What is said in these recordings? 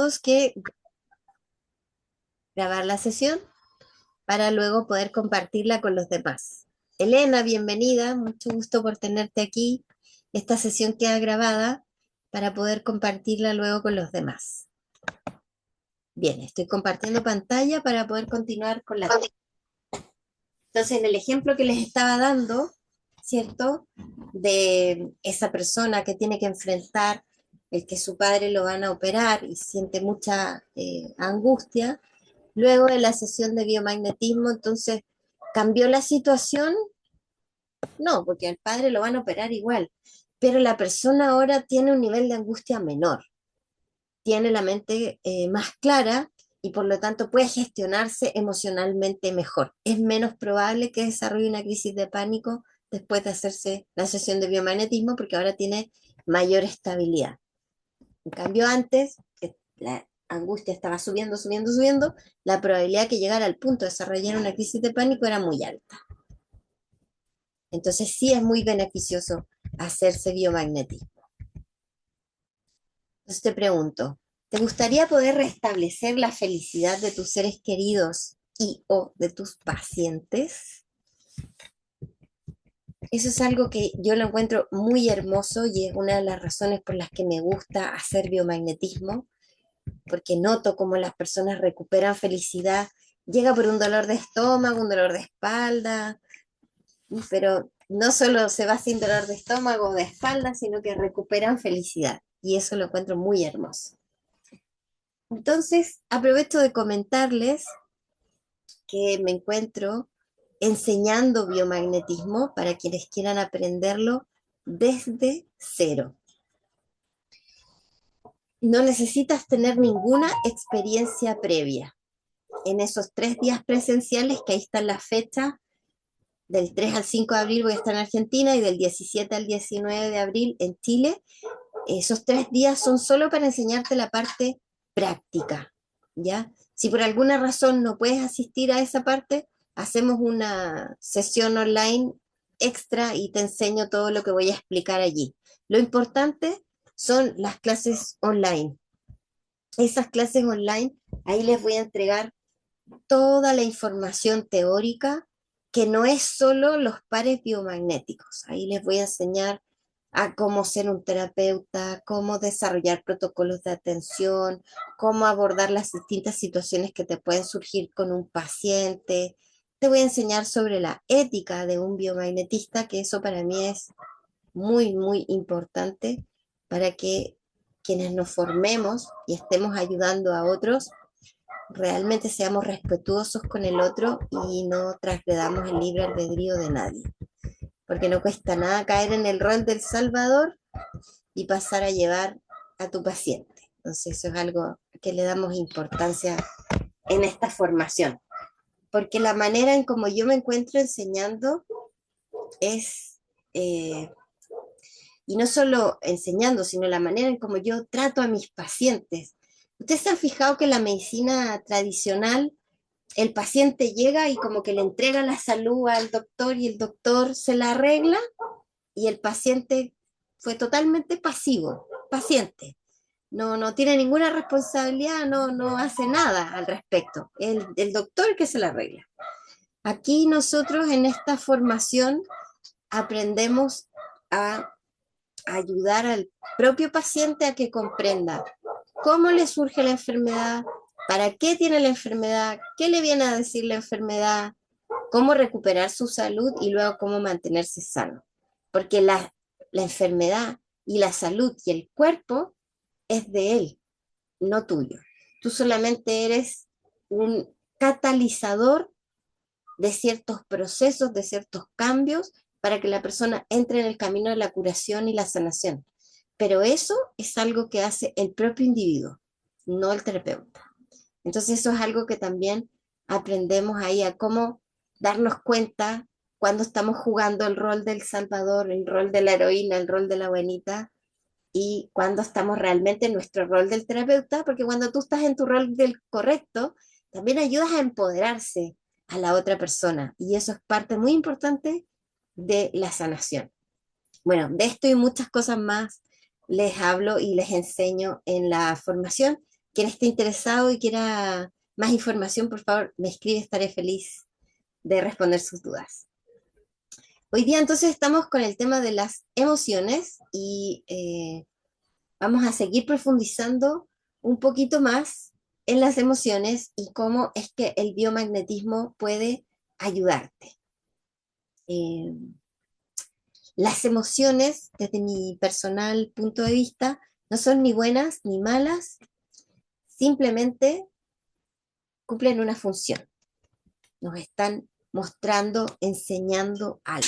todos que grabar la sesión para luego poder compartirla con los demás. Elena, bienvenida, mucho gusto por tenerte aquí. Esta sesión queda grabada para poder compartirla luego con los demás. Bien, estoy compartiendo pantalla para poder continuar con la... Entonces, en el ejemplo que les estaba dando, ¿cierto? De esa persona que tiene que enfrentar el que su padre lo van a operar y siente mucha angustia. Luego de la sesión de biomagnetismo, entonces, ¿cambió la situación? No, porque al padre lo van a operar igual, pero la persona ahora tiene un nivel de angustia menor, tiene la mente más clara y por lo tanto puede gestionarse emocionalmente mejor. Es menos probable que desarrolle una crisis de pánico después de hacerse la sesión de biomagnetismo porque ahora tiene mayor estabilidad. En cambio, antes, que la angustia estaba subiendo, subiendo, subiendo, la probabilidad que llegara al punto de desarrollar una crisis de pánico era muy alta. Entonces sí es muy beneficioso hacerse biomagnetismo. Entonces te pregunto, ¿te gustaría poder restablecer la felicidad de tus seres queridos y o de tus pacientes? Eso es algo que yo lo encuentro muy hermoso y es una de las razones por las que me gusta hacer biomagnetismo, porque noto cómo las personas recuperan felicidad. Llega por un dolor de estómago, un dolor de espalda, pero no solo se va sin dolor de estómago o de espalda, sino que recuperan felicidad. Y eso lo encuentro muy hermoso. Entonces, aprovecho de comentarles que me encuentro enseñando biomagnetismo para quienes quieran aprenderlo desde cero. No necesitas tener ninguna experiencia previa. En esos 3 días presenciales, que ahí están las fechas, del 3 al 5 de abril voy a estar en Argentina y del 17 al 19 de abril en Chile. Esos 3 días son solo para enseñarte la parte práctica, ¿ya? Si por alguna razón no puedes asistir a esa parte, hacemos una sesión online extra y te enseño todo lo que voy a explicar allí. Lo importante son las clases online. Esas clases online, ahí les voy a entregar toda la información teórica que no es solo los pares biomagnéticos. Ahí les voy a enseñar a cómo ser un terapeuta, cómo desarrollar protocolos de atención, cómo abordar las distintas situaciones que te pueden surgir con un paciente. Te voy a enseñar sobre la ética de un biomagnetista, que eso para mí es muy, muy importante para que quienes nos formemos y estemos ayudando a otros realmente seamos respetuosos con el otro y no transgredamos el libre albedrío de nadie. Porque no cuesta nada caer en el rol del salvador y pasar a llevar a tu paciente. Entonces eso es algo que le damos importancia en esta formación. Porque la manera en como yo me encuentro enseñando es, y no solo enseñando, sino la manera en como yo trato a mis pacientes. ¿Ustedes se han fijado que la medicina tradicional el paciente llega y como que le entrega la salud al doctor y el doctor se la arregla y el paciente fue totalmente pasivo, paciente? No tiene ninguna responsabilidad, no hace nada al respecto. El doctor que se la arregla. Aquí nosotros en esta formación aprendemos a ayudar al propio paciente a que comprenda cómo le surge la enfermedad, para qué tiene la enfermedad, qué le viene a decir la enfermedad, cómo recuperar su salud y luego cómo mantenerse sano. Porque la enfermedad y la salud y el cuerpo es de él, no tuyo. Tú solamente eres un catalizador de ciertos procesos, de ciertos cambios, para que la persona entre en el camino de la curación y la sanación. Pero eso es algo que hace el propio individuo, no el terapeuta. Entonces eso es algo que también aprendemos ahí a cómo darnos cuenta cuando estamos jugando el rol del salvador, el rol de la heroína, el rol de la buenita, y cuando estamos realmente en nuestro rol del terapeuta, porque cuando tú estás en tu rol del correcto, también ayudas a empoderarse a la otra persona, y eso es parte muy importante de la sanación. Bueno, de esto y muchas cosas más les hablo y les enseño en la formación, quien esté interesado y quiera más información, por favor, me escribe, estaré feliz de responder sus dudas. Hoy día entonces estamos con el tema de las emociones y vamos a seguir profundizando un poquito más en las emociones y cómo es que el biomagnetismo puede ayudarte. Eh, las emociones, desde mi personal punto de vista, no son ni buenas ni malas, simplemente cumplen una función. Nos están mostrando, enseñando algo.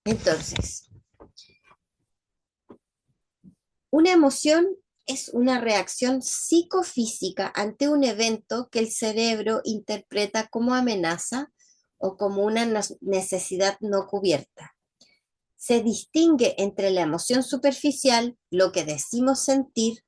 Entonces, una emoción es una reacción psicofísica ante un evento que el cerebro interpreta como amenaza o como una necesidad no cubierta. Se distingue entre la emoción superficial, lo que decimos sentir,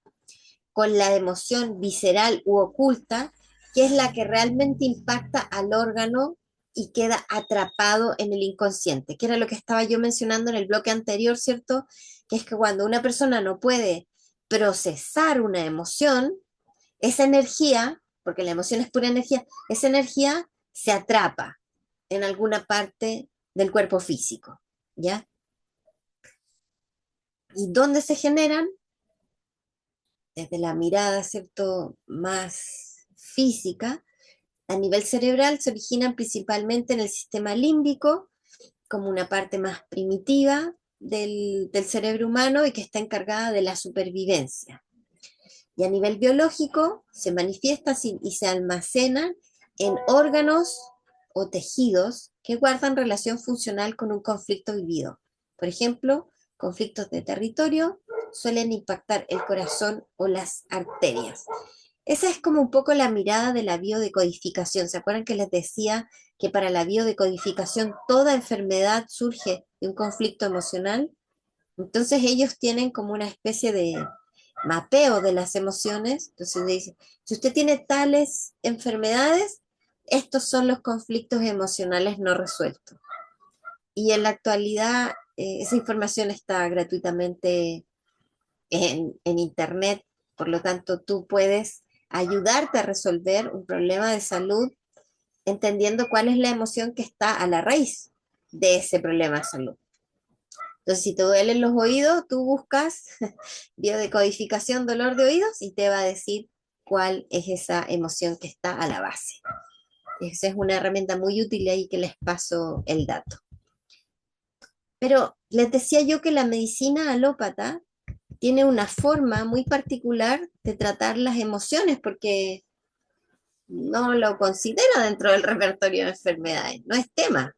con la emoción visceral u oculta, que es la que realmente impacta al órgano y queda atrapado en el inconsciente, que era lo que estaba yo mencionando en el bloque anterior, ¿cierto? Que es que cuando una persona no puede procesar una emoción, esa energía, porque la emoción es pura energía, esa energía se atrapa en alguna parte del cuerpo físico, ¿ya? ¿Y dónde se generan? Desde la mirada, ¿cierto?, más física, a nivel cerebral se originan principalmente en el sistema límbico, como una parte más primitiva del cerebro humano y que está encargada de la supervivencia. Y a nivel biológico se manifiesta y se almacenan en órganos o tejidos que guardan relación funcional con un conflicto vivido. Por ejemplo, conflictos de territorio suelen impactar el corazón o las arterias. Esa es como un poco la mirada de la biodecodificación. ¿Se acuerdan que les decía que para la biodecodificación toda enfermedad surge de un conflicto emocional? Entonces ellos tienen como una especie de mapeo de las emociones. Entonces dicen, si usted tiene tales enfermedades, estos son los conflictos emocionales no resueltos. Y en la actualidad esa información está gratuitamente en Internet, por lo tanto tú puedes ayudarte a resolver un problema de salud entendiendo cuál es la emoción que está a la raíz de ese problema de salud. Entonces, si te duelen los oídos, tú buscas biodecodificación dolor de oídos y te va a decir cuál es esa emoción que está a la base. Esa es una herramienta muy útil ahí que les paso el dato. Pero les decía yo que la medicina alópata tiene una forma muy particular de tratar las emociones porque no lo considera dentro del repertorio de enfermedades, no es tema.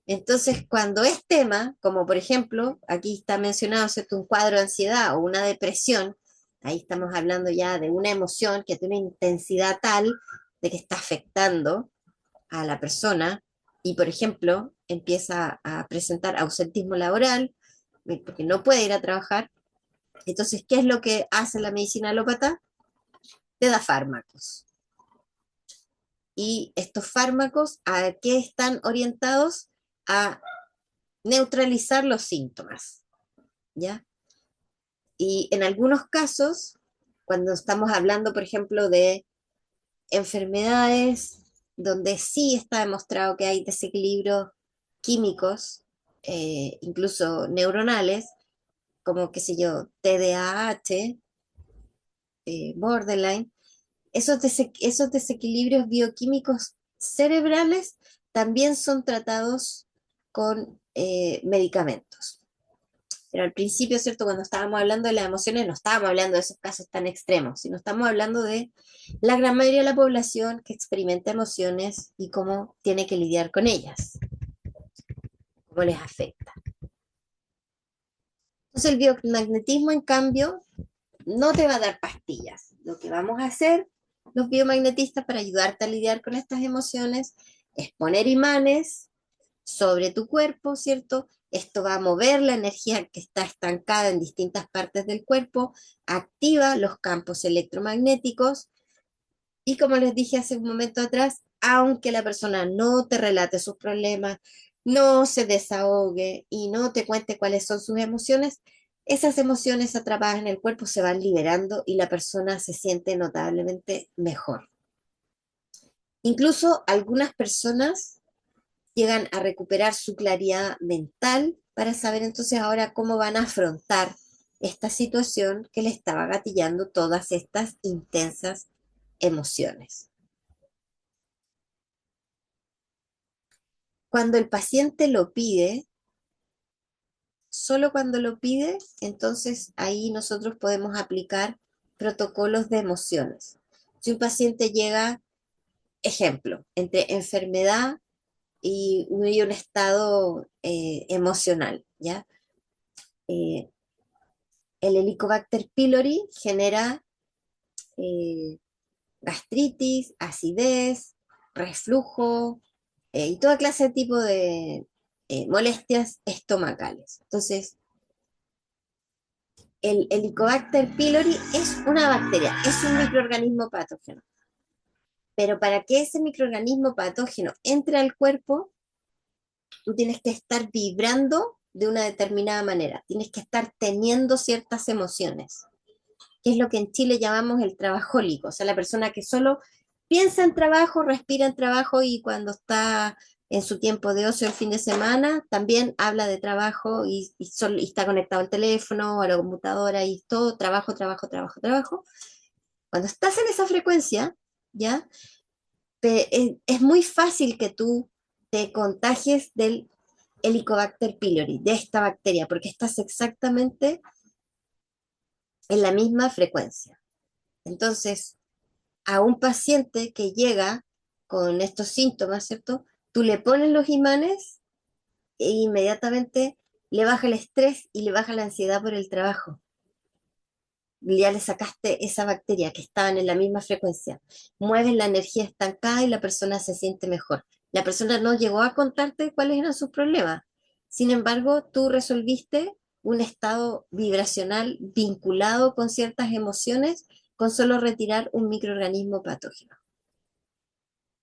Entonces, cuando es tema, como por ejemplo, aquí está mencionado, ¿cierto?, un cuadro de ansiedad o una depresión, ahí estamos hablando ya de una emoción que tiene una intensidad tal de que está afectando a la persona y, por ejemplo, empieza a presentar ausentismo laboral porque no puede ir a trabajar. Entonces, ¿qué es lo que hace la medicina alópata? Te da fármacos. Y estos fármacos, ¿a qué están orientados? A neutralizar los síntomas, ¿ya? Y en algunos casos, cuando estamos hablando, por ejemplo, de enfermedades donde sí está demostrado que hay desequilibrios químicos, incluso neuronales, como, qué sé yo, TDAH, borderline, esos desequilibrios bioquímicos cerebrales también son tratados con medicamentos. Pero al principio, ¿cierto? Cuando estábamos hablando de las emociones, no estábamos hablando de esos casos tan extremos, sino estamos hablando de la gran mayoría de la población que experimenta emociones y cómo tiene que lidiar con ellas, cómo les afecta. Entonces el biomagnetismo, en cambio, no te va a dar pastillas. Lo que vamos a hacer los biomagnetistas para ayudarte a lidiar con estas emociones es poner imanes sobre tu cuerpo, ¿cierto? Esto va a mover la energía que está estancada en distintas partes del cuerpo, activa los campos electromagnéticos Y como les dije hace un momento atrás, aunque la persona no te relate sus problemas, no se desahogue y no te cuente cuáles son sus emociones, esas emociones atrapadas en el cuerpo se van liberando y la persona se siente notablemente mejor. Incluso algunas personas llegan a recuperar su claridad mental para saber entonces ahora cómo van a afrontar esta situación que le estaba gatillando todas estas intensas emociones. Cuando el paciente lo pide, solo cuando lo pide, entonces ahí nosotros podemos aplicar protocolos de emociones. Si un paciente llega, ejemplo, entre enfermedad y un estado emocional, ¿ya? Eh, el Helicobacter pylori genera eh, gastritis, acidez, reflujo y toda clase de tipo de molestias estomacales. Entonces, el Helicobacter pylori es una bacteria, es un microorganismo patógeno. Pero para que ese microorganismo patógeno entre al cuerpo, tú tienes que estar vibrando de una determinada manera, tienes que estar teniendo ciertas emociones, que es lo que en Chile llamamos el trabajólico, o sea, la persona que solo piensa en trabajo, respira en trabajo y cuando está en su tiempo de ocio el fin de semana, también habla de trabajo y está conectado al teléfono, a la computadora y todo, trabajo, trabajo, trabajo, trabajo. Cuando estás en esa frecuencia, ¿ya? Es muy fácil que tú te contagies del Helicobacter pylori, de esta bacteria, porque estás exactamente en la misma frecuencia. Entonces, a un paciente que llega con estos síntomas, ¿cierto? Tú le pones los imanes e inmediatamente le baja el estrés y le baja la ansiedad por el trabajo. Ya le sacaste esa bacteria que estaban en la misma frecuencia. Mueves la energía estancada y la persona se siente mejor. La persona no llegó a contarte cuáles eran sus problemas. Sin embargo, tú resolviste un estado vibracional vinculado con ciertas emociones con solo retirar un microorganismo patógeno.